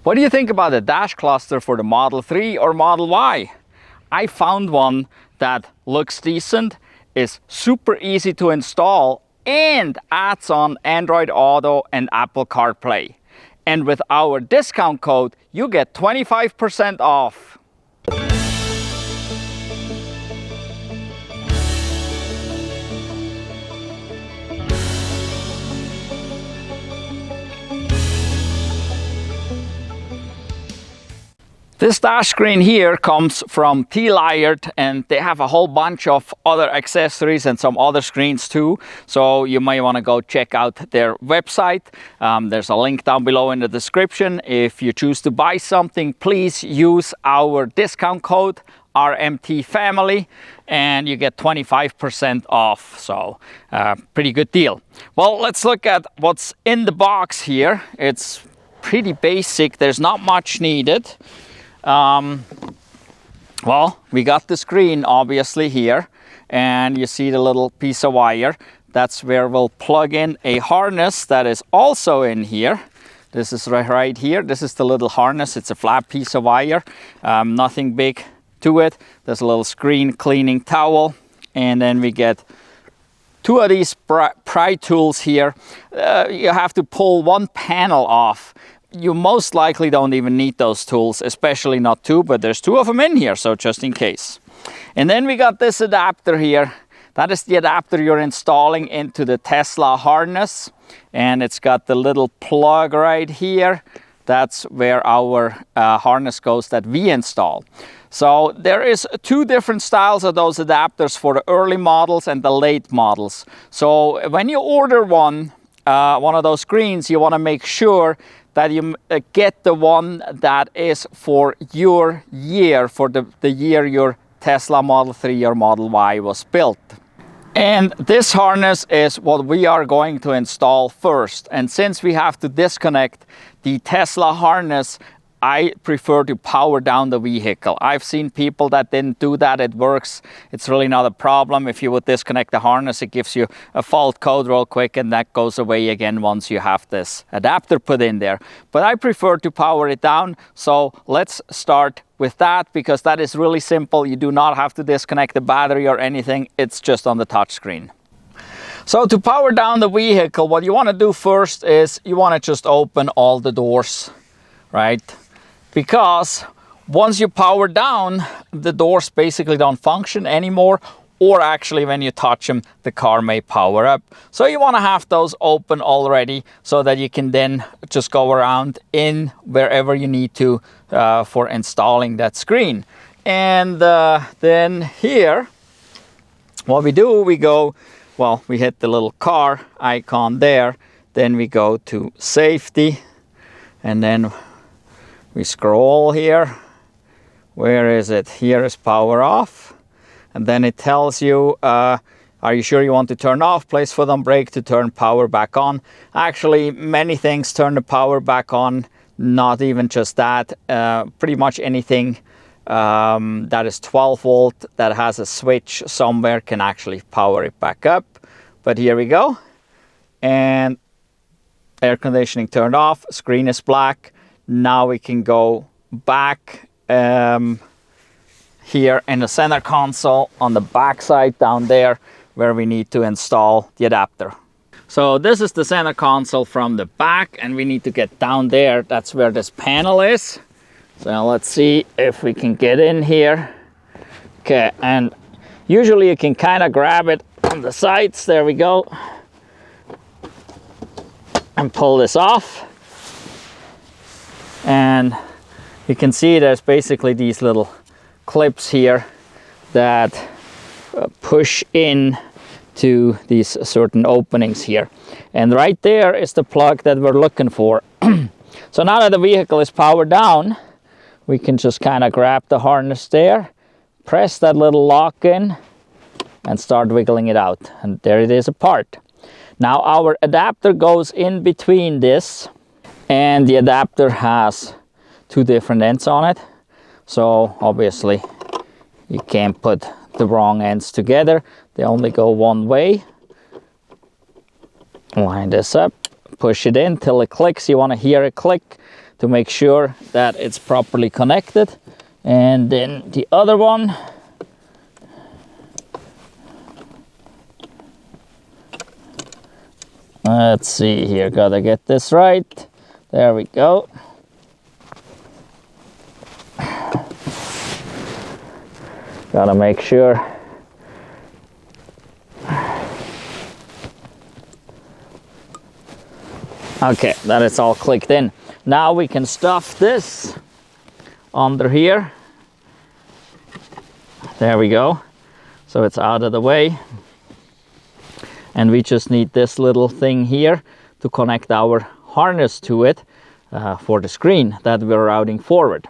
What do you think about the dash cluster for the Model 3 or Model Y? I found one that looks decent, is super easy to install, and adds on Android Auto and Apple CarPlay. And with our discount code, you get 25% off. This dash screen here comes from TLyard, and they have a whole bunch of other accessories and some other screens too. So you might want to go check out their website. There's a link down below in the description. If you choose to buy something, please use our discount code RMTFamily and you get 25% off. So pretty good deal. Well, let's look at what's in the box here. It's pretty basic. There's not much needed. Well, we got the screen obviously here, and you see the little piece of wire. That's where we'll plug in a harness that is also in here. This is right here. This is the little harness. It's a flat piece of wire, nothing big to it. There's a little screen cleaning towel, and then we get two of these pry tools here. You have to pull one panel off. You most likely don't even need those tools, especially not two, but there's two of them in here, so just in case. And then we got this adapter here. That is the adapter you're installing into the Tesla harness, and it's got the little plug right here. That's where our harness goes that we install. So there is two different styles of those adapters for the early models and the late models. So when you order one of those screens, you want to make sure that you get the one that is for your year, for the year your Tesla Model 3 or Model Y was built. And this harness is what we are going to install first. And since we have to disconnect the Tesla harness, I prefer to power down the vehicle. I've seen people that didn't do that. It works. It's really not a problem. If you would disconnect the harness, it gives you a fault code real quick, and that goes away again once you have this adapter put in there. But I prefer to power it down. So let's start with that, because that is really simple. You do not have to disconnect the battery or anything. It's just on the touch screen. So to power down the vehicle, what you want to do first is you want to just open all the doors, right? Because once you power down, the doors basically don't function anymore, or actually when you touch them, the car may power up. So you want to have those open already so that you can then just go around in wherever you need to for installing that screen. And then here, what we do, we go, well, we hit the little car icon there, then we go to safety, and then we scroll here. Where is it? Here is power off. And then it tells you, are you sure you want to turn off? Place foot on brake to turn power back on. Actually, many things turn the power back on, not even just that. Pretty much anything that is 12 volt that has a switch somewhere can actually power it back up. But here we go. And air conditioning turned off, screen is black. Now we can go back here in the center console on the back side down there where we need to install the adapter. So this is the center console from the back, and we need to get down there. That's where this panel is. So let's see if we can get in here. Okay, and usually you can kind of grab it on the sides. There we go. And pull this off. And you can see there's basically these little clips here that push in to these certain openings here. And right there is the plug that we're looking for. So now that the vehicle is powered down, we can just kind of grab the harness there, press that little lock in, and start wiggling it out. And there it is apart. Now our adapter goes in between this, and the adapter has two different ends on it. So obviously you can't put the wrong ends together. They only go one way. Line this up, push it in till it clicks. You want to hear it click. to make sure that it's properly connected. And then the other one. Let's see here, gotta get this right. There we go. Gotta make sure. Okay, that it's all clicked in. Now we can stuff this under here. There we go. So it's out of the way. And we just need this little thing here to connect our harness to it for the screen that we're routing forward.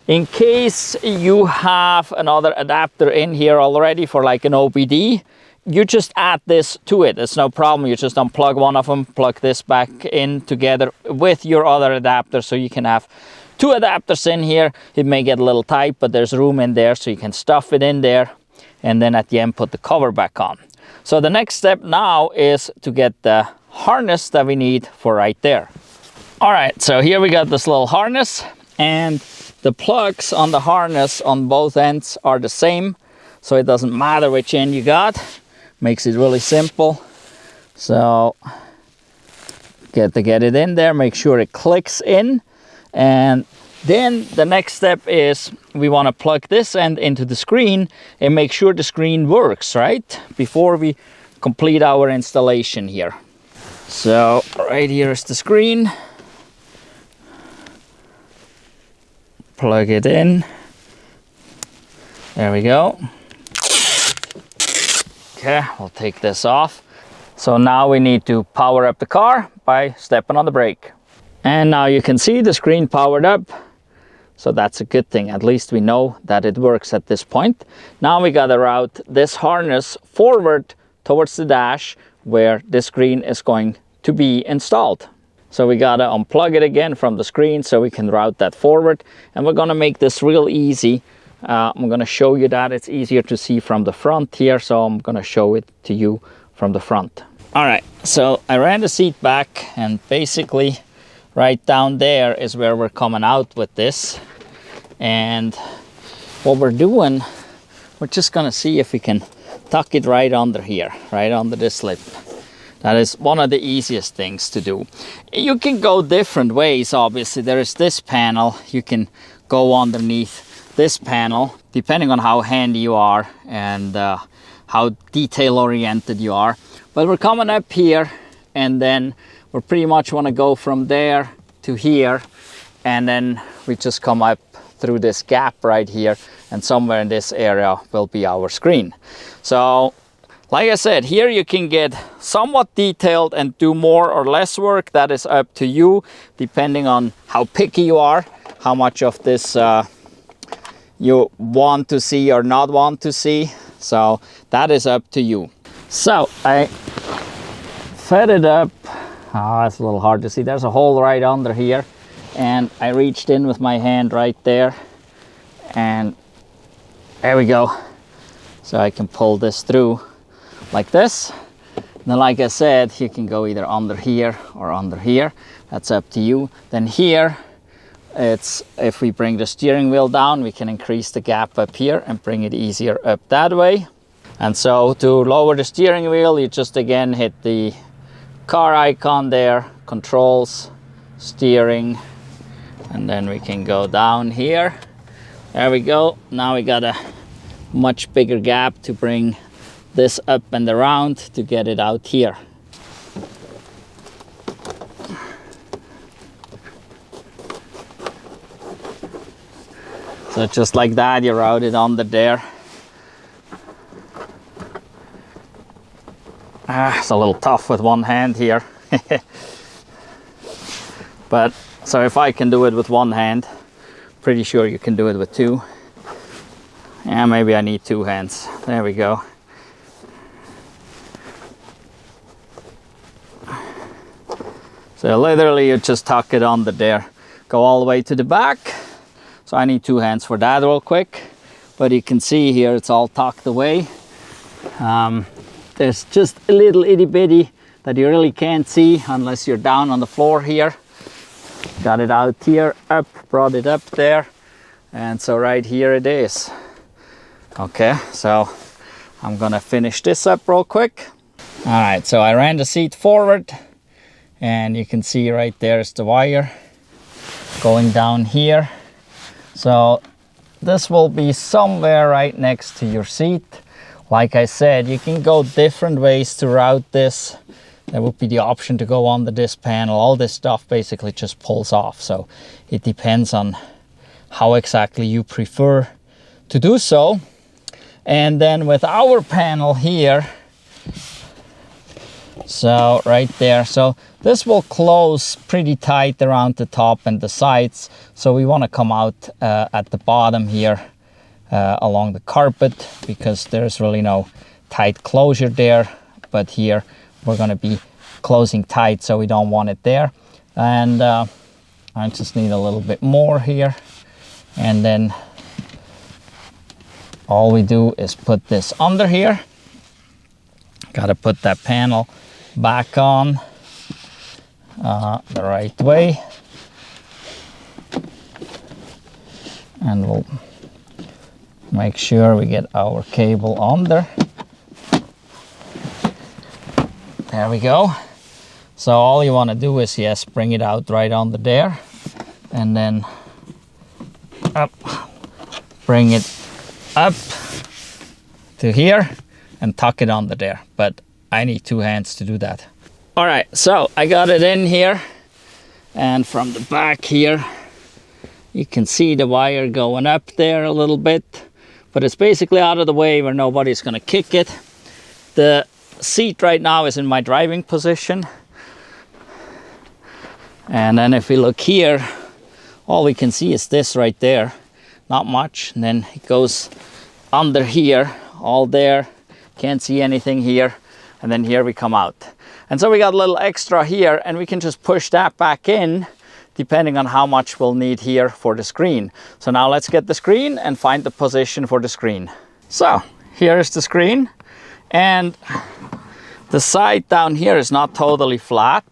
In case you have another adapter in here already for like an OBD, you just add this to it. It's no problem. You just unplug one of them, plug this back in together with your other adapter, so you can have two adapters in here. It may get a little tight, but there's room in there, so you can stuff it in there, and then at the end put the cover back on. So the next step now is to get the harness that we need for right there. All right, so here we got this little harness, and the plugs on the harness on both ends are the same, so it doesn't matter which end you got. Makes it really simple. So get it in there, make sure it clicks in, and then the next step is we want to plug this end into the screen and make sure the screen works, right? Before we complete our installation here. So right here is the screen. Plug it in. There we go. Okay, we'll take this off. So now we need to power up the car by stepping on the brake. And now you can see the screen powered up. So that's a good thing. At least we know that it works at this point. Now we gotta route this harness forward towards the dash where the screen is going to be installed. So we gotta unplug it again from the screen so we can route that forward. And we're gonna make this real easy. I'm gonna show you that. It's easier to see from the front here, so I'm gonna show it to you from the front. All right, so I ran the seat back, and basically right down there is where we're coming out with this. And what we're doing, we're just gonna see if we can tuck it right under here, right under this lip. That is one of the easiest things to do. You can go different ways, obviously. There is this panel, you can go underneath this panel, depending on how handy you are and how detail oriented you are. But we're coming up here, and then we pretty much want to go from there to here, and then we just come up through this gap right here, and somewhere in this area will be our screen. So like I said, here you can get somewhat detailed and do more or less work. That is up to you, depending on how picky you are, how much of this you want to see or not want to see. So that is up to you. So I fed it up. Oh, it's a little hard to see. There's a hole right under here, and I reached in with my hand right there, and there we go. So I can pull this through like this. And then, like I said, you can go either under here or under here. That's up to you. Then here, it's if we bring the steering wheel down, we can increase the gap up here and bring it easier up that way. And so to lower the steering wheel, you just again hit the car icon there, controls, steering, and then we can go down here. There we go. Now we got a much bigger gap to bring this up and around to get it out here. So just like that, you route it under there. It's a little tough with one hand here. But so if I can do it with one hand, pretty sure you can do it with two. Yeah, maybe I need two hands. There we go. So literally you just tuck it under there, go all the way to the back. So I need two hands for that real quick, but you can see here it's all tucked away. There's just a little itty bitty that you really can't see unless you're down on the floor here. got it out here, up, brought it up there, and so right here it is. Okay, so I'm gonna finish this up real quick. All right, so I ran the seat forward, and you can see right there's the wire going down here. So this will be somewhere right next to your seat. Like I said, you can go different ways to route this. There would be the option to go under this panel. All this stuff basically just pulls off. So it depends on how exactly you prefer to do so. And then with our panel here, so right there, so this will close pretty tight around the top and the sides. So we want to come out at the bottom here along the carpet, because there's really no tight closure there. But here we're going to be closing tight, so we don't want it there. And I just need a little bit more here. And then all we do is put this under here. Got to put that panel back on the right way. And we'll make sure we get our cable under. There we go. So all you want to do is, yes, bring it out right under there, and then up, bring it up to here and tuck it under there. But I need 2 hands to do that. All right, so I got it in here, and from the back here you can see the wire going up there a little bit, but it's basically out of the way where nobody's going to kick it. The seat right now is in my driving position, and then if we look here, all we can see is this right there, not much. And then it goes under here, all there, can't see anything here, and then here we come out. And so we got a little extra here, and we can just push that back in depending on how much we'll need here for the screen. So now let's get the screen and find the position for the screen. So here is the screen, and the side down here is not totally flat.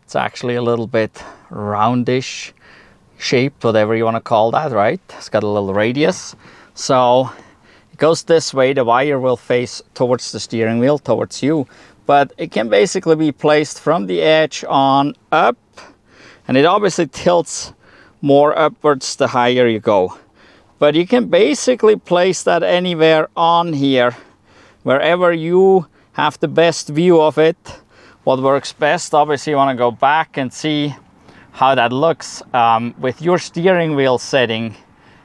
It's actually a little bit roundish shaped, whatever you want to call that, right? It's got a little radius. So it goes this way. The wire will face towards the steering wheel, towards you. But it can basically be placed from the edge on up. And it obviously tilts more upwards the higher you go. But you can basically place that anywhere on here, wherever you have the best view of it. What works best, obviously you want to go back and see how that looks with your steering wheel setting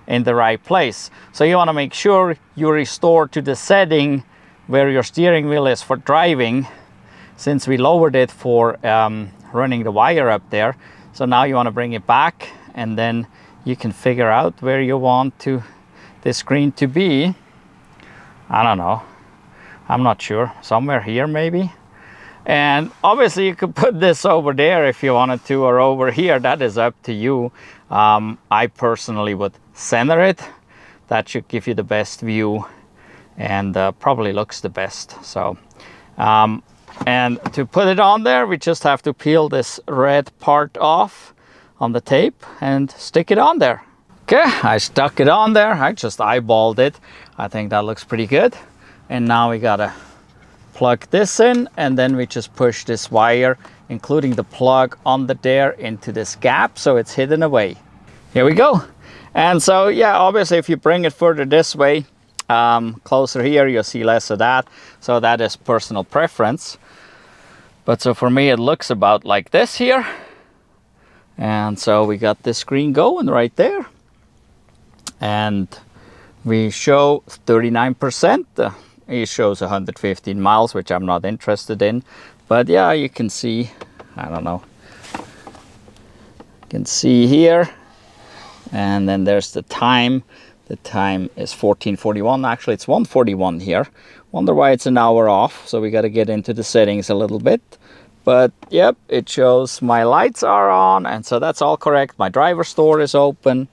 in the right place. So you want to make sure you restore to the setting where your steering wheel is for driving, since we lowered it for running the wire up there. So now you want to bring it back, and then you can figure out where you want the screen to be. I don't know, I'm not sure, somewhere here maybe. And obviously you could put this over there if you wanted to, or over here. That is up to you. I personally would center it. That should give you the best view, and probably looks the best. So and to put it on there, we just have to peel this red part off on the tape and stick it on there. Okay, I stuck it on there. I just eyeballed it. I think that looks pretty good. And now we gotta plug this in, and then we just push this wire, including the plug under there, into this gap so it's hidden away. Here we go. And so yeah, obviously if you bring it further this way, closer here, you'll see less of that. So that is personal preference. But so for me it looks about like this here. And so we got this screen going right there. And we show 39%. It shows 115 miles, which I'm not interested in. But yeah, you can see, I don't know. You can see here. And then there's the time. The time is 14:41. Actually, it's 1:41 here. Wonder why it's an hour off. So we got to get into the settings a little bit. But yep, it shows my lights are on. And so that's all correct. My driver's door is open.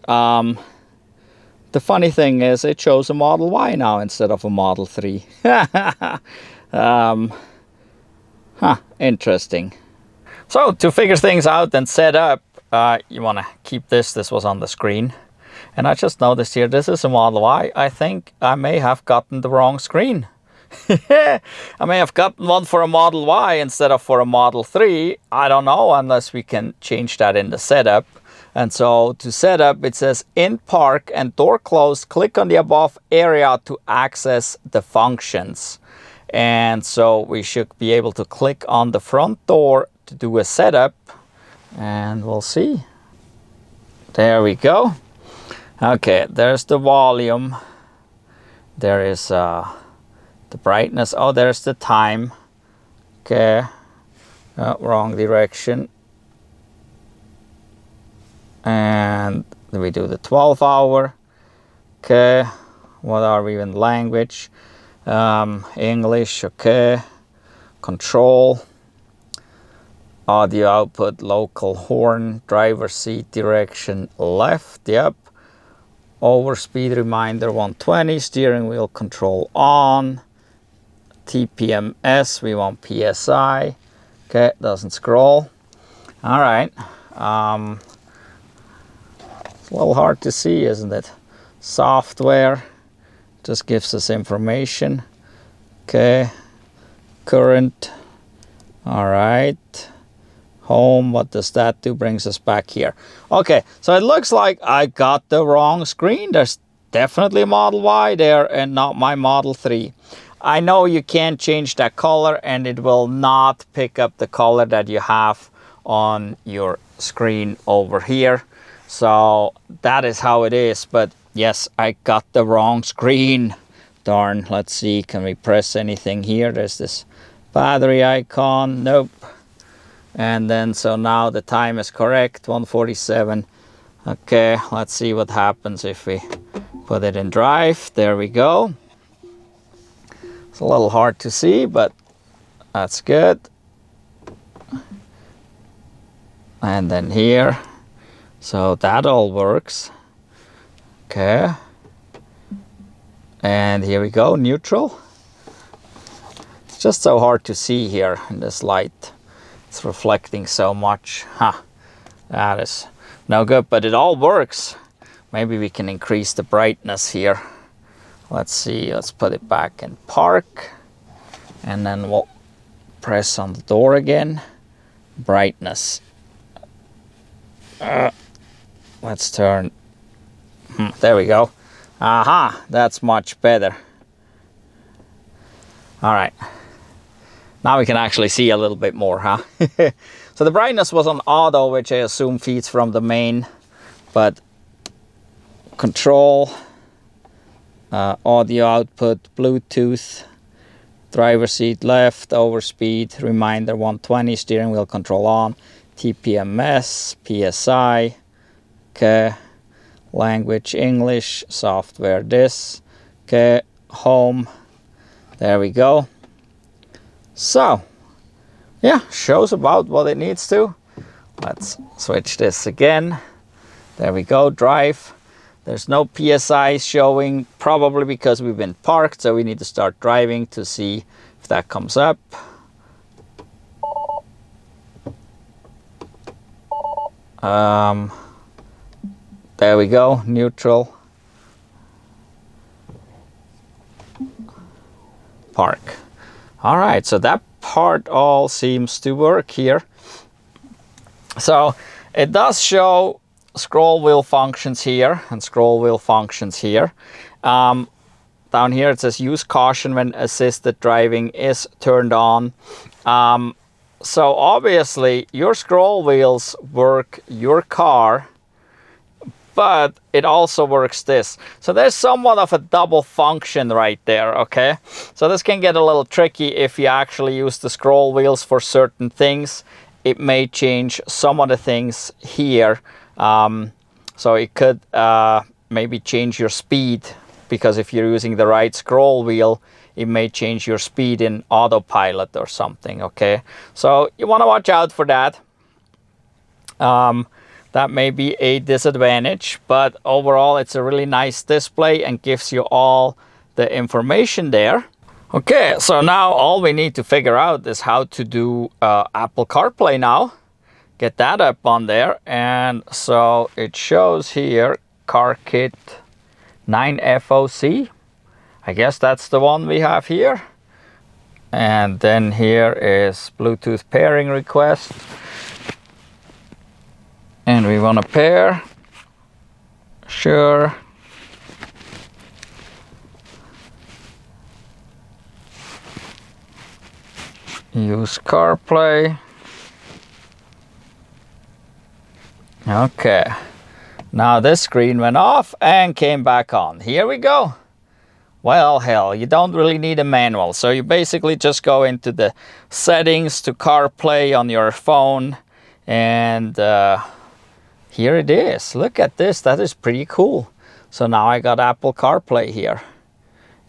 The funny thing is it shows a Model Y now instead of a Model 3. Interesting. So to figure things out and set up, you want to keep this. This was on the screen. And I just noticed here, this is a Model Y. I think I may have gotten the wrong screen. I may have gotten one for a Model Y instead of for a Model 3. I don't know, unless we can change that in the setup. And so to set up, it says in park and door closed, click on the above area to access the functions. And so we should be able to click on the front door to do a setup, and we'll see. There we go. Okay, there's the volume. There is the brightness. Oh, there's the time. Okay, wrong direction. And then we do the 12 hour. Okay, what are we in language? English, okay. Control. Audio output, local horn, driver seat direction left, yep. Overspeed reminder 120, steering wheel control on. TPMS, we want PSI. Okay, doesn't scroll. All right. It's a little hard to see, isn't it? Software just gives us information. Okay. Current. All right. Home, what does that do? Brings us back here. Okay, so it looks like I got the wrong screen. There's definitely a Model Y there and not my Model 3. I know you can't change that color and it will not pick up the color that you have on your screen over here. So that is how it is. But yes, I got the wrong screen. Darn, let's see, can we press anything here? There's this battery icon. Nope. And then so now the time is correct, 1:47. Okay, let's see what happens if we put it in drive. There we go. It's a little hard to see, but that's good. And then here, so that all works. Okay. And here we go, neutral. It's just so hard to see here in this light. It's reflecting so much. That is no good, but it all works. Maybe we can increase the brightness here. Let's see, let's put it back in park. And then we'll press on the door again. Brightness. Let's turn. There we go. Aha, that's much better. All right. Now we can actually see a little bit more, huh? So the brightness was on auto, which I assume feeds from the main, but control, audio output, Bluetooth, driver seat left, overspeed, reminder 120, steering wheel control on, TPMS, PSI, okay, language English, software this, okay, home, there we go. So, yeah, shows about what it needs to. Let's switch this again. There we go, drive. There's no PSI showing, probably because we've been parked, so we need to start driving to see if that comes up. There we go, neutral. Park. All right, so that part all seems to work here. So it does show scroll wheel functions here and scroll wheel functions here. Down here it says use caution when assisted driving is turned on. So obviously your scroll wheels work your car, but it also works this. So there's somewhat of a double function right there, okay? So this can get a little tricky if you actually use the scroll wheels for certain things. It may change some of the things here. So it could maybe change your speed, because if you're using the right scroll wheel, it may change your speed in autopilot or something, okay? So you want to watch out for that. That may be a disadvantage, but overall it's a really nice display and gives you all the information there. Okay, so now all we need to figure out is how to do Apple CarPlay now. get that up on there. And so it shows here car kit 9FOC. I guess that's the one we have here. And then here is Bluetooth pairing request. And we want to pair. Sure. Use CarPlay. Okay. Now this screen went off and came back on. Here we go. Well, hell, you don't really need a manual. So you basically just go into the settings to CarPlay on your phone. And here it is. Look at this. That is pretty cool. So now I got Apple CarPlay here.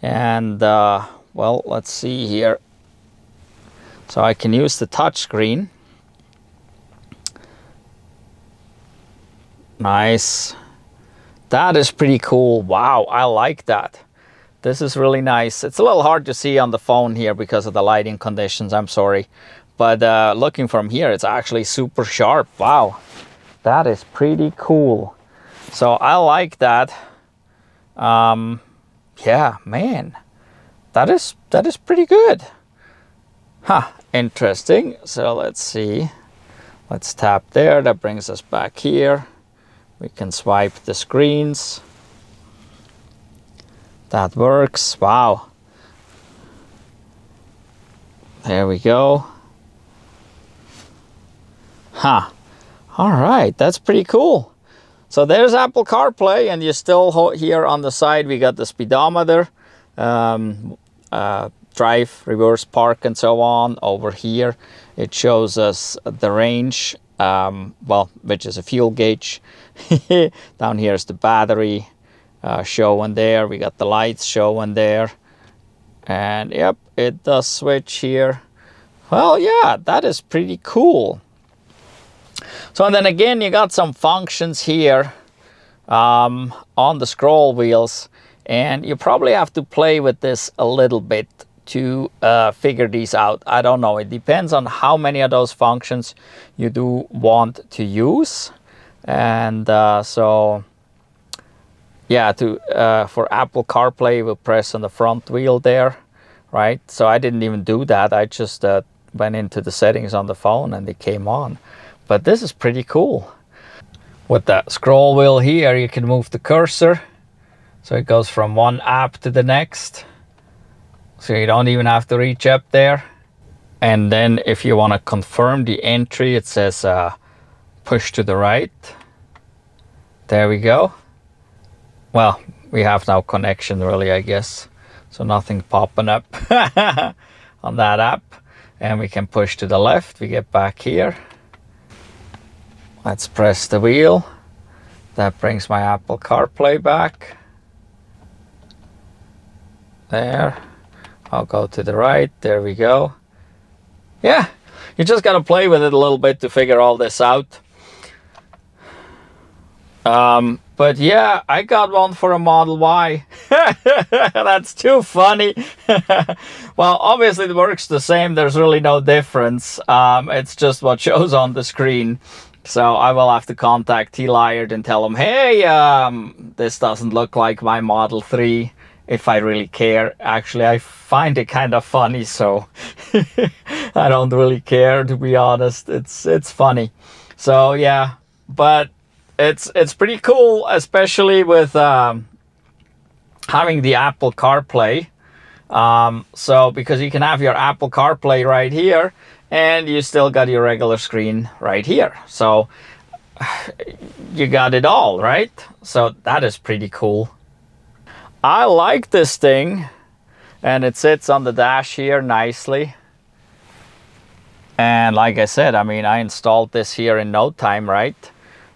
And, well, let's see here. So I can use the touch screen. Nice. That is pretty cool. Wow, I like that. This is really nice. It's a little hard to see on the phone here because of the lighting conditions. I'm sorry. But looking from here, it's actually super sharp. Wow. That is pretty cool. So I like that. Yeah, man. That is pretty good. Huh, interesting. So let's see. Let's tap there. That brings us back here. We can swipe the screens. That works. Wow. There we go. Huh. All right, that's pretty cool. So there's Apple CarPlay, and you still here on the side we got the speedometer, drive, reverse, park, and so on. Over here it shows us the range, well, which is a fuel gauge. Down here is the battery showing there. We got the lights showing there, and yep, it does switch here. Well, yeah, that is pretty cool. So, and then again, you got some functions here on the scroll wheels, and you probably have to play with this a little bit to figure these out. I don't know. It depends on how many of those functions you do want to use. And so, yeah, for Apple CarPlay, we'll press on the front wheel there, right? So I didn't even do that. I just went into the settings on the phone and they came on. But this is pretty cool. With that scroll wheel here, you can move the cursor. So it goes from one app to the next. So you don't even have to reach up there. And then if you want to confirm the entry, it says push to the right. There we go. Well, we have no connection really, I guess. So nothing popping up on that app. And we can push to the left. We get back here. Let's press the wheel. That brings my Apple CarPlay back. There. I'll go to the right. There we go. Yeah, you just got to play with it a little bit to figure all this out. But yeah, I got one for a Model Y. That's too funny. Well, obviously it works the same. There's really no difference. It's just what shows on the screen. So I will have to contact TLyard and tell them, hey, this doesn't look like my Model 3, if I really care. Actually, I find it kind of funny, so I don't really care, to be honest. It's funny. So yeah, but it's pretty cool, especially with having the Apple CarPlay. So because you can have your Apple CarPlay right here, and you still got your regular screen right here. So you got it all, right? So that is pretty cool. I like this thing, and it sits on the dash here nicely. And like I said, I mean, I installed this here in no time, right?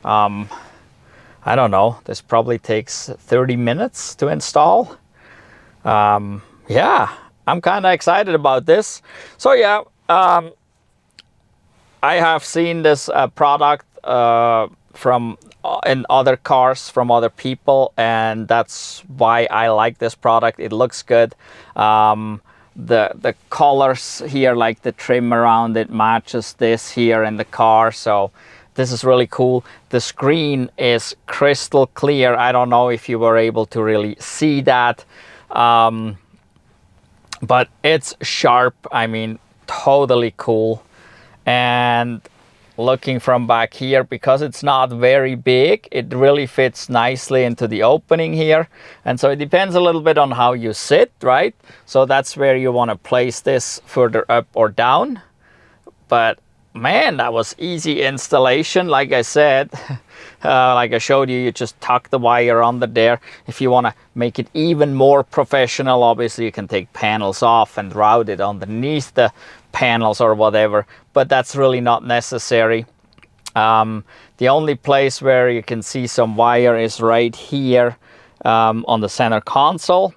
I don't know, this probably takes 30 minutes to install. Yeah, I'm kind of excited about this. So yeah, I have seen this product from in other cars from other people, and that's why I like this product. It looks good. the colors here, like the trim around it matches this here in the car. So this is really cool. The screen is crystal clear. I don't know if you were able to really see that, but it's sharp. I mean, totally cool. And looking from back here, because it's not very big, it really fits nicely into the opening here. And so it depends a little bit on how you sit, right? So that's where you want to place this, further up or down. But man, that was easy installation. Like I said, like I showed you, you just tuck the wire under there. If you want to make it even more professional, obviously you can take panels off and route it underneath the panels or whatever, but that's really not necessary. The only place where you can see some wire is right here on the center console.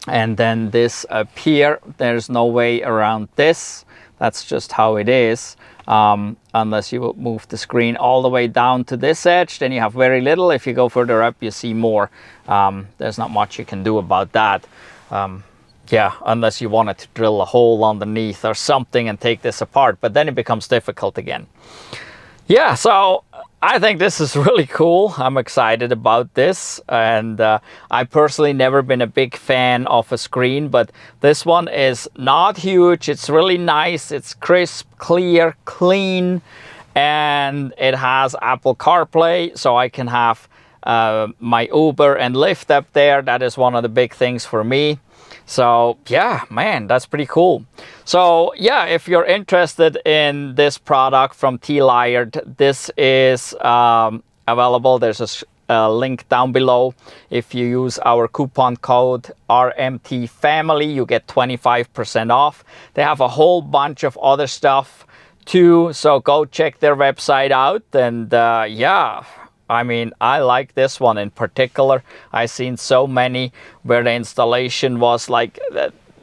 And then this up here, there's no way around this. That's just how it is. Unless you move the screen all the way down to this edge, then you have very little. If you go further up, you see more. There's not much you can do about that. Yeah, unless you wanted to drill a hole underneath or something and take this apart, but then it becomes difficult again. Yeah, so I think this is really cool. I'm excited about this, and I personally never been a big fan of a screen, but this one is not huge. It's really nice. It's crisp, clear, clean, and it has Apple CarPlay, so I can have my Uber and Lyft up there. That is one of the big things for me. So yeah, man, that's pretty cool. So yeah, if you're interested in this product from TLyard, this is available. There's a link down below. If you use our coupon code RMTFamily, you get 25% off. They have a whole bunch of other stuff too, so go check their website out. And yeah, I mean, I like this one in particular. I've seen so many where the installation was like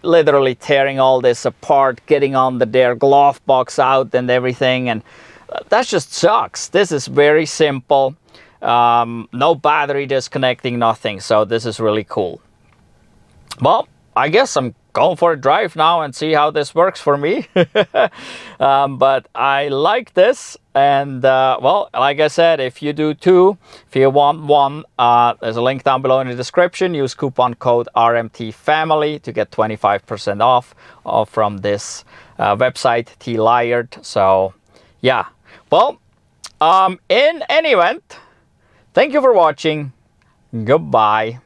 literally tearing all this apart, getting on their glove box out and everything, and that just sucks. This is very simple. No battery disconnecting, nothing. So this is really cool. Well, I guess I'm going for a drive now and see how this works for me. But I like this. And well, like I said, if you do too, if you want one, there's a link down below in the description. Use coupon code RMTFamily to get 25% off from this website, TLyard. So yeah, well, in any event, thank you for watching. Goodbye.